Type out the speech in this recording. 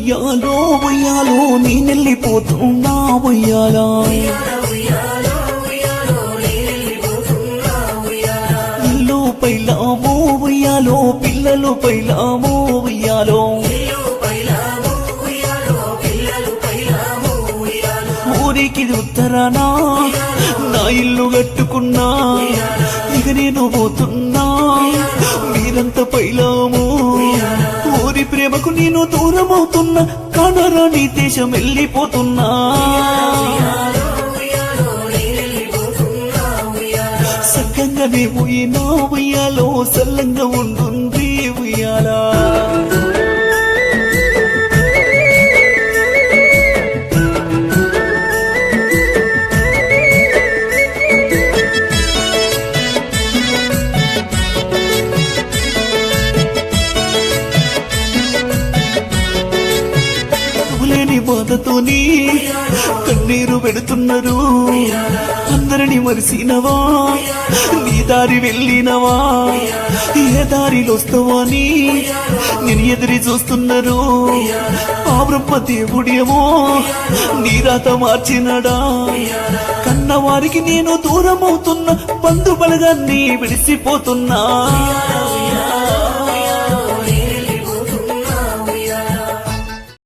ఉయ్యాలో ఉయ్యాలో నేనెళ్ళిపోతున్నా ఉయ్యాలా ఇల్లు పైలామో ఉయ్యాలో పిల్లలు పైలామో ఉయ్యాలో ఊరికి ఉత్తరానా నా ఇల్లు కట్టుకున్నా ఇక నేను పోతున్నా మీరంతా పైలాము ఊరి ప్రేమకు నేను దూరం అవుతున్నా కానరాని దేశం వెళ్ళిపోతున్నా సక్కంగానే పోయినా ఉయ్యాలో సల్లంగా ఉండుంది ఉయ్యాలా బాధతోని కన్నీరు పెడుతున్నారు అందరిని మరిసినవా నీ దారి వెళ్ళినవా ఏ దారిలో వస్తావా అని నేను ఎదురి చూస్తున్నారు ఆ బ్రహ్మ దేవుడేమో నీ రాత మార్చినడా కన్నవారికి నేను దూరం అవుతున్నా బంధు బలగాన్ని విడిసిపోతున్నా